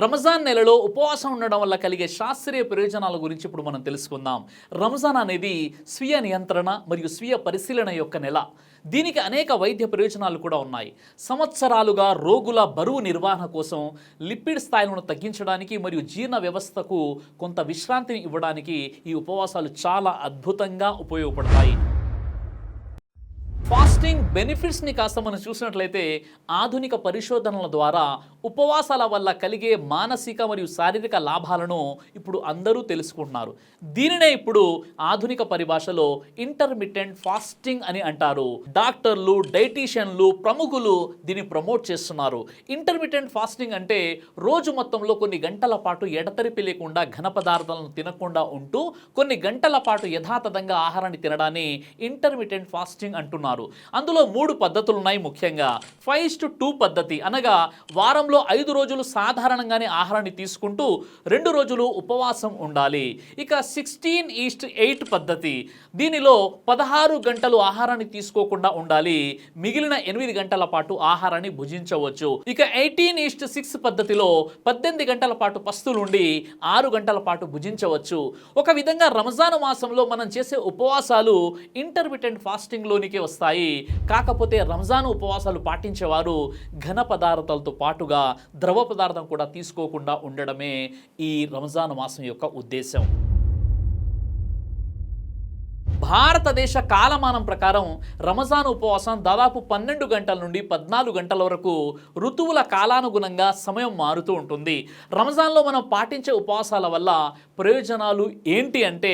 రంజాన్ నెలలో ఉపవాసం ఉండడం వల్ల కలిగే శాస్త్రీయ ప్రయోజనాల గురించి ఇప్పుడు మనం తెలుసుకుందాం. రంజాన్ అనేది స్వీయ నియంత్రణ మరియు స్వీయ పరిశీలన యొక్క నెల. దీనికి అనేక వైద్య ప్రయోజనాలు కూడా ఉన్నాయి. సంవత్సరాలుగా రోగుల బరువు నిర్వహణ కోసం, లిపిడ్ స్థాయిలను తగ్గించడానికి మరియు జీర్ణ వ్యవస్థకు కొంత విశ్రాంతిని ఇవ్వడానికి ఈ ఉపవాసాలు చాలా అద్భుతంగా ఉపయోగపడతాయి. ఫాస్టింగ్ బెనిఫిట్స్ని కాస్త మనం చూసినట్లయితే ఆధునిక పరిశోధనల ద్వారా ఉపవాసాల వల్ల కలిగే మానసిక మరియు శారీరక లాభాలను ఇప్పుడు అందరూ తెలుసుకుంటున్నారు. దీనినే ఇప్పుడు ఆధునిక పరిభాషలో ఇంటర్మిటెంట్ ఫాస్టింగ్ అని అంటారు. డాక్టర్లు, డైటీషియన్లు, ప్రముఖులు దీన్ని ప్రమోట్ చేస్తున్నారు. ఇంటర్మిటెంట్ ఫాస్టింగ్ అంటే రోజు మొత్తంలో కొన్ని గంటల పాటు ఎడతెరిపి లేకుండా ఘన పదార్థాలను తినకుండా ఉంటూ కొన్ని గంటల పాటు యథాతథంగా ఆహారాన్ని తినడాన్ని ఇంటర్మిటెంట్ ఫాస్టింగ్ అంటున్నారు. అందులో 3 పద్ధతులు ఉన్నాయి. ముఖ్యంగా 5:2 పద్ధతి, అనగా వారంలో 5 రోజులు సాధారణంగానే ఆహారాన్ని తీసుకుంటూ 2 రోజులు ఉపవాసం ఉండాలి. ఇక 16:8 పద్ధతి, దీనిలో 16 గంటలు ఆహారాన్ని తీసుకోకుండా ఉండాలి, మిగిలిన 8 గంటల పాటు ఆహారాన్ని భుజించవచ్చు. ఇక 18:6 పద్ధతిలో 18 గంటల పాటు పస్తులుండి 6 గంటల పాటు భుజించవచ్చు. ఒక విధంగా రంజాన్ మాసంలో మనం చేసే ఉపవాసాలు ఇంటర్మిటెంట్ ఫాస్టింగ్ లోనికి వస్తాయి. కాకపోతే రంజాన్ ఉపవాసాలు పాటించేవారు ఘన పదార్థాలతో పాటుగా ద్రవ పదార్థం కూడా తీసుకోకుండా ఉండడమే ఈ రంజాన్ మాసం యొక్క ఉద్దేశం. భారతదేశ కాలమానం ప్రకారం రంజాన్ ఉపవాసం దాదాపు 12 గంటల నుండి 14 గంటల వరకు ఋతువుల కాలానుగుణంగా సమయం మారుతూ ఉంటుంది. రంజాన్లో మనం పాటించే ఉపవాసాల వల్ల ప్రయోజనాలు ఏంటి అంటే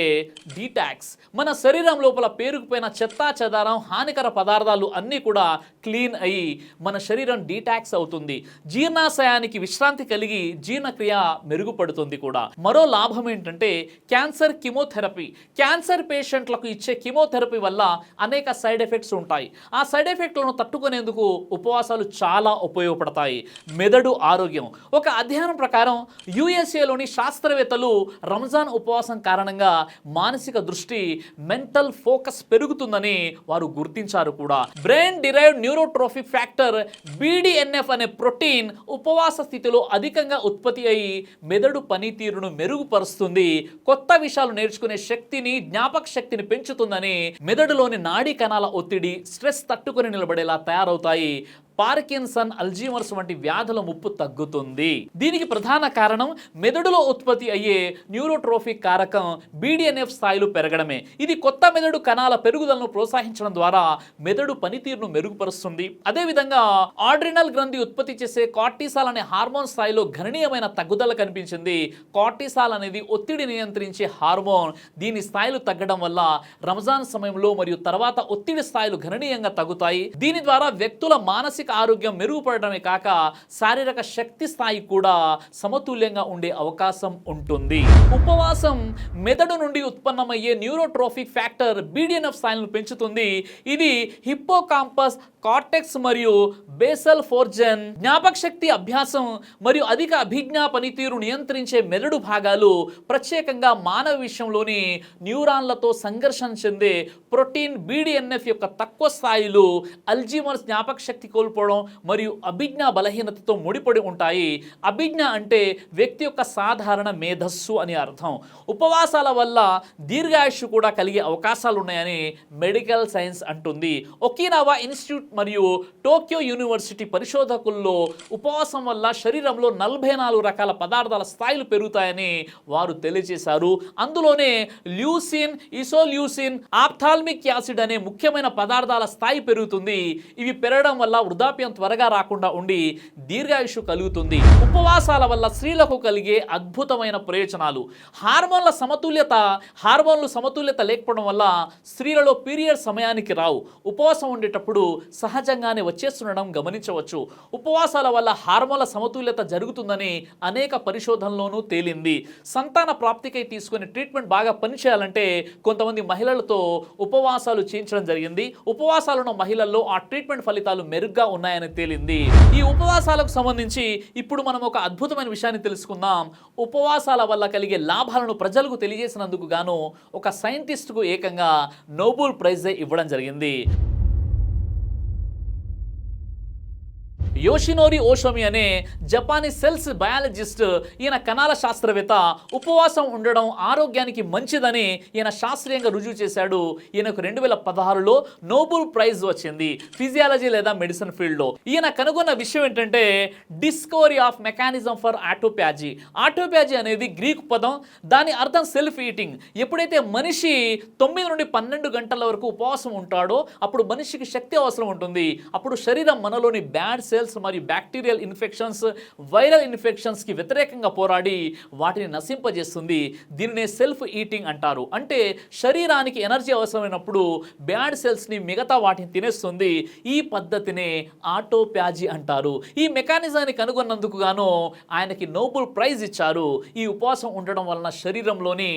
డీటాక్స్, మన శరీరం లోపల పేరుకుపోయిన చెత్తా చెదారం, హానికర పదార్థాలు అన్నీ కూడా క్లీన్ అయ్యి మన శరీరం డీటాక్స్ అవుతుంది. జీర్ణాశయానికి విశ్రాంతి కలిగి జీర్ణక్రియ మెరుగుపడుతుంది కూడా. మరో లాభం ఏంటంటే క్యాన్సర్ కీమోథెరపీ. క్యాన్సర్ పేషెంట్లకు ఇచ్చే కీమోథెరపీ వల్ల అనేక సైడ్ ఎఫెక్ట్స్ ఉంటాయి. ఆ సైడ్ ఎఫెక్ట్లను తట్టుకునేందుకు ఉపవాసాలు చాలా ఉపయోగపడతాయి. మెదడు ఆరోగ్యం. ఒక అధ్యయనం ప్రకారం యుఎస్ఏలోని శాస్త్రవేత్తలు రంజాన్ ఉపవాసం కారణంగా మానసిక దృష్టి, మెంటల్ ఫోకస్ పెరుగుతుందని వారు గుర్తించారు కూడా. Brain derived neurotrophic factor BDNF అనే ప్రోటీన్ ఉపవాస స్థితిలో అధికంగా ఉత్పత్తి అయి మెదడు పనితీరును మెరుగుపరుస్తుంది. కొత్త విషయాలు నేర్చుకునే శక్తిని, జ్ఞాపక శక్తిని పెంచుతుందని, మెదడులోని నాడీ కణాల ఒత్తిడి, స్ట్రెస్ తట్టుకొని నిలబడేలా తయారవుతాయి. పార్కిన్సన్, అల్జీమర్స్ వంటి వ్యాధుల ముప్పు తగ్గుతుంది. దీనికి ప్రధాన కారణం మెదడులో ఉత్పత్తి అయ్యే న్యూరోట్రోఫిక్ కారకం BDNF స్థాయిలు పెరగడమే. ఇది కొత్త మెదడు కణాల పెరుగుదలను ప్రోత్సహించడం ద్వారా మెదడు పనితీరును మెరుగుపరుస్తుంది. అదేవిధంగా ఆడ్రినల్ గ్రంథి ఉత్పత్తి చేసే కార్టిసాల్ అనే హార్మోన్ స్థాయిలో గణనీయమైన తగ్గుదల కనిపించింది. కార్టిసాల్ అనేది ఒత్తిడి నియంత్రించే హార్మోన్. దీని స్థాయిలు తగ్గడం వల్ల రంజాన్ సమయంలో మరియు తర్వాత ఒత్తిడి స్థాయిలు గణనీయంగా తగ్గుతాయి. దీని ద్వారా వ్యక్తుల మానసిక ఆరోగ్యం మెరుగుపడడమే కాక శారీరక శక్తి స్థాయి కూడా సమతుల్యంగా ఉండే అవకాశం ఉంటుంది. ఉపవాసం మెదడు నుండి ఉత్పన్నమయ్యే న్యూరోట్రోఫిక్ ఫ్యాక్టర్ BDNF స్థాయిలను పెంచుతుంది. ఇది హిప్పోకాంపస్, కార్టెక్స్ మరియు బేసల్ ఫోర్జన్ జ్ఞాపక శక్తి, అభ్యాసం మరియు అధిక అభిజ్ఞా పనితీరు నియంత్రించే మెదడు భాగాలు, ప్రత్యేకంగా మానవ విషయంలోని న్యూరాన్లతో సంఘర్షణ చెందే ప్రోటీన్ BDNF యొక్క తక్కువ స్థాయిలు అల్జీమర్స్, జ్ఞాపక శక్తి కోల్పోవడం మరియు అభిజ్ఞా బలహీనతతో ముడిపడి ఉంటాయి. అభిజ్ఞ అంటే వ్యక్తి యొక్క సాధారణ మేధస్సు అని అర్థం. ఉపవాసాల వల్ల దీర్ఘాయుష్షు కూడా కలిగే అవకాశాలు ఉన్నాయని మెడికల్ సైన్స్ అంటుంది. ఒకినావా ఇన్స్టిట్యూట్ మరియు టోక్యో యూనివర్సిటీ పరిశోధకుల్లో ఉపవాసం వల్ల శరీరంలో 44 రకాల పదార్థాల స్థాయిలు పెరుగుతాయని వారు తెలియజేశారు. అందులోనే ల్యూసిన్, ఇసోల్యూసిన్, ఆప్థాల్మిక్ యాసిడ్ అనే ముఖ్యమైన పదార్థాల స్థాయి పెరుగుతుంది. ఇవి పెరగడం వల్ల వృద్ధాప్యం త్వరగా రాకుండా ఉండి దీర్ఘాయుషు కలుగుతుంది. ఉపవాసాల వల్ల స్త్రీలకు కలిగే అద్భుతమైన ప్రయోజనాలు. హార్మోన్లు సమతుల్యత లేకపోవడం వల్ల స్త్రీలలో పీరియడ్ సమయానికి రావు. ఉపవాసం ఉండేటప్పుడు సహజంగానే వచ్చేస్తుండడం గమనించవచ్చు. ఉపవాసాల వల్ల హార్మోన్ల సమతుల్యత జరుగుతుందని అనేక పరిశోధనల్లోనూ తేలింది. సంతాన ప్రాప్తికై తీసుకునే ట్రీట్మెంట్ బాగా పనిచేయాలంటే కొంతమంది మహిళలతో ఉపవాసాలు చేయించడం జరిగింది. ఉపవాసాలున్న మహిళల్లో ఆ ట్రీట్మెంట్ ఫలితాలు మెరుగ్గా ఉన్నాయని తేలింది. ఈ ఉపవాసాలకు సంబంధించి ఇప్పుడు మనం ఒక అద్భుతమైన విషయాన్ని తెలుసుకుందాం. ఉపవాసాల వల్ల కలిగే లాభాలను ప్రజలకు తెలియజేసినందుకు గాను ఒక సైంటిస్టుకు ఏకంగా నోబెల్ ప్రైజ్ ఇవ్వడం జరిగింది. యోషినోరి ఓషోమి అనే జపానీ సెల్స్ బయాలజిస్ట్, ఈయన కణాల శాస్త్రవేత్త, ఉపవాసం ఉండడం ఆరోగ్యానికి మంచిదని ఈయన శాస్త్రీయంగా రుజువు చేశాడు. ఈయనకు 2016లో నోబెల్ ప్రైజ్ వచ్చింది ఫిజియాలజీ లేదా మెడిసిన్ ఫీల్డ్లో. ఈయన కనుగొన్న విషయం ఏంటంటే డిస్కవరీ ఆఫ్ మెకానిజం ఫర్ ఆటోప్యాజీ. ఆటోప్యాజీ అనేది గ్రీక్ పదం, దాని అర్థం సెల్ఫ్ ఈటింగ్. ఎప్పుడైతే మనిషి 9 నుండి 12 గంటల వరకు ఉపవాసం ఉంటాడో అప్పుడు మనిషికి శక్తి అవసరం ఉంటుంది. అప్పుడు శరీరం మనలోని బ్యాడ్ సెల్స్ మరియు బ్యాక్టీరియల్ ఇన్ఫెక్షన్స్, వైరల్ ఇన్ఫెక్షన్స్కి వ్యతిరేకంగా పోరాడి వాటిని నశింపజేస్తుంది. దీనినే సెల్ఫ్ ఈటింగ్ అంటారు. అంటే శరీరానికి ఎనర్జీ అవసరమైనప్పుడు బ్యాడ్ సెల్స్ని మిగతా వాటిని తినేస్తుంది. ఈ పద్ధతినే ఆటోప్యాజీ అంటారు. ఈ మెకానిజాన్ని కనుగొన్నందుకు గాను ఆయనకి నోబెల్ ప్రైజ్ ఇచ్చారు. ఈ ఉపవాసం ఉండడం వలన శరీరంలోని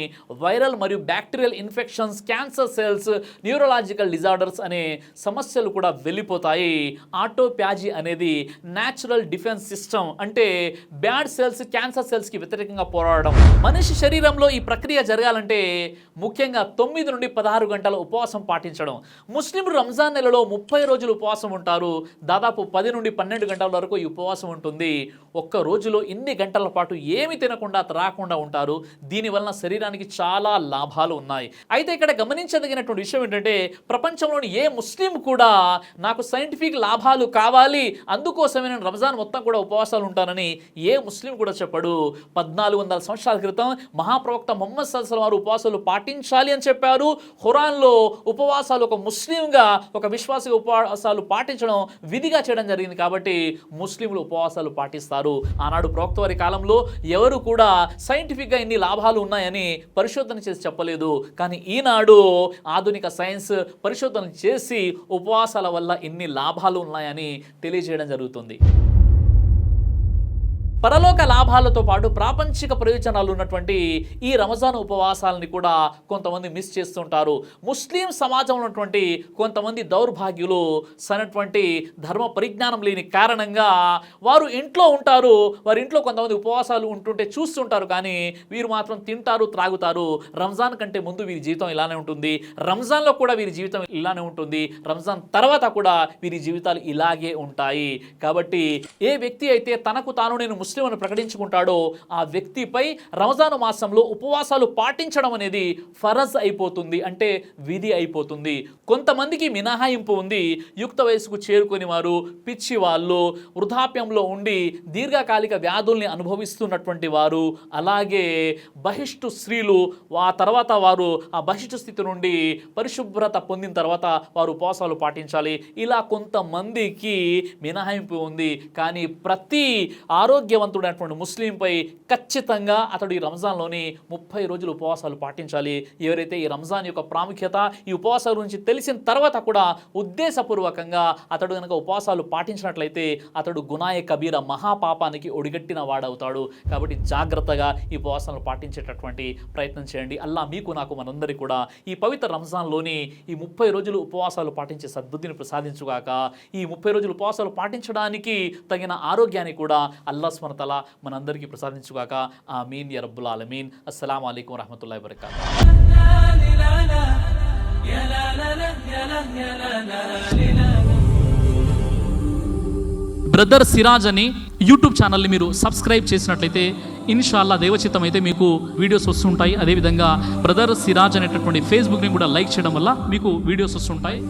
వైరల్ మరియు bacterial infections, cancer cells, neurological disorders అనే సమస్యలు కూడా వెళ్ళిపోతాయి. ఆటోప్యాజీ అనేది న్యాచురల్ డిఫెన్స్ సిస్టమ్. అంటే బ్యాడ్ సెల్స్, క్యాన్సర్ సెల్స్కి వ్యతిరేకంగా పోరాడడం. మనిషి శరీరంలో ఈ ప్రక్రియ జరగాలంటే ముఖ్యంగా 9 నుండి 16 గంటల ఉపవాసం పాటించడం. ముస్లింలు రంజాన్ నెలలో 30 రోజులు ఉపవాసం ఉంటారు. దాదాపు 10 నుండి 12 గంటల వరకు ఈ ఉపవాసం ఉంటుంది. ఒక్క రోజులో ఇన్ని గంటల పాటు ఏమి తినకుండా త్రాగకుండా ఉంటారు. దీనివలన శరీరానికి చాలా లాభాలు ఉన్నాయి. అయితే ఇక్కడ గమనించదగినటువంటి విషయం ఏంటంటే ప్రపంచంలోని ఏ ముస్లిం కూడా నాకు సైంటిఫిక్ లాభాలు కావాలి, అందుకోసమే నేను రంజాన్ మొత్తం కూడా ఉపవాసాలు ఉంటానని ఏ ముస్లిం కూడా చెప్పడు. 1400 సంవత్సరాల క్రితం మహాప్రవక్త ముహమ్మద్ సల్లల్లాహు అలైహి వసల్లం ఉపవాసాలు పాటించాలి అని చెప్పారు. ఖురాన్లో ఉపవాసాలు ఒక ముస్లింగా, ఒక విశ్వాసిగా ఉపవాసాలు పాటించడం విధిగా చేయడం జరిగింది. కాబట్టి ముస్లింలు ఉపవాసాలు పాటిస్తారు. ఆనాడు ప్రవక్త వారి కాలంలో ఎవరు కూడా సైంటిఫిక్గా ఇన్ని లాభాలు ఉన్నాయని పరిశోధన చేసి చెప్పలేదు. కానీ ఈనాడు ఆధునిక సైన్స్ పరిశోధన చేసి ఉపవాసాల వల్ల ఇన్ని లాభాలు ఉన్నాయని తెలియజేయడం జరుగుతుంది. పరలోక లాభాలతో పాటు ప్రాపంచిక ప్రయోజనాలు ఉన్నటువంటి ఈ రంజాన్ ఉపవాసాలని కూడా కొంతమంది మిస్ చేస్తుంటారు. ముస్లిం సమాజంలో ఉన్నటువంటి కొంతమంది దౌర్భాగ్యులు సరైనటువంటి ధర్మ పరిజ్ఞానం లేని కారణంగా వారు ఇంట్లో ఉంటారు. వారి ఇంట్లో కొంతమంది ఉపవాసాలు ఉంటుంటే చూస్తుంటారు. కానీ వీరు మాత్రం తింటారు, త్రాగుతారు. రంజాన్ కంటే ముందు వీరి జీవితం ఇలానే ఉంటుంది, రంజాన్లో కూడా వీరి జీవితం ఇలానే ఉంటుంది, రంజాన్ తర్వాత కూడా వీరి జీవితాలు ఇలాగే ఉంటాయి. కాబట్టి ఏ వ్యక్తి అయితే తనకు తాను నేను ముస్లిం అని ప్రకటించుకుంటాడో ఆ వ్యక్తిపై రంజాను మాసంలో ఉపవాసాలు పాటించడం అనేది ఫరజ్ అయిపోతుంది, అంటే విధి అయిపోతుంది. కొంతమందికి మినహాయింపు ఉంది. యుక్త వయసుకు చేరుకొని వారు, పిచ్చి వాళ్ళు, వృద్ధాప్యంలో ఉండి దీర్ఘకాలిక వ్యాధుల్ని అనుభవిస్తున్నటువంటి వారు, అలాగే బహిష్టు స్త్రీలు, ఆ తర్వాత వారు ఆ బహిష్టు స్థితి నుండి పరిశుభ్రత పొందిన తర్వాత వారు ఉపవాసాలు పాటించాలి. ఇలా కొంతమందికి మినహాయింపు ఉంది. కానీ ప్రతి ఆరోగ్యవంతుడైనటువంటి ముస్లింపై ఖచ్చితంగా అతడు ఈ రంజాన్లోని 30 రోజులు ఉపవాసాలు పాటించాలి. ఎవరైతే ఈ రంజాన్ యొక్క ప్రాముఖ్యత, ఈ ఉపవాసాల గురించి తెలిసిన తర్వాత కూడా ఉద్దేశపూర్వకంగా అతడు కనుక ఉపవాసాలు పాటించినట్లయితే అతడు గునాయ కబీర, మహాపాపానికి ఒడిగట్టిన వాడవుతాడు. కాబట్టి జాగ్రత్తగా ఈ ఉపవాసాలను పాటించేటటువంటి ప్రయత్నం చేయండి. అల్లా మీకు, నాకు, మనందరికీ కూడా ఈ పవిత్ర రంజాన్లోని ఈ 30 రోజులు ఉపవాసాలు పాటించే సద్బుద్ధిని ప్రసాదించుగాక. ఈ 30 రోజులు ఉపవాసాలు పాటించడానికి తగిన ఆరోగ్యాన్ని కూడా అల్లా సుబ్హానహు వ తఆలా మనందరికీ ప్రసాదించుగాక. ఆమీన్ యా రబ్బుల్ ఆలమీన్. అస్సలాము అలైకుం వరహ్మతుల్లాహి వబరకాతుహు. బ్రదర్ సిరాజ్ అని యూట్యూబ్ ఛానల్ని మీరు సబ్స్క్రైబ్ చేసినట్లయితే ఇన్షాల్లా దేవచిత్తం అయితే మీకు వీడియోస్ వస్తుంటాయి. అదేవిధంగా బ్రదర్ సిరాజ్ అనేటటువంటి ఫేస్బుక్ని కూడా లైక్ చేయడం వల్ల మీకు వీడియోస్ వస్తుంటాయి.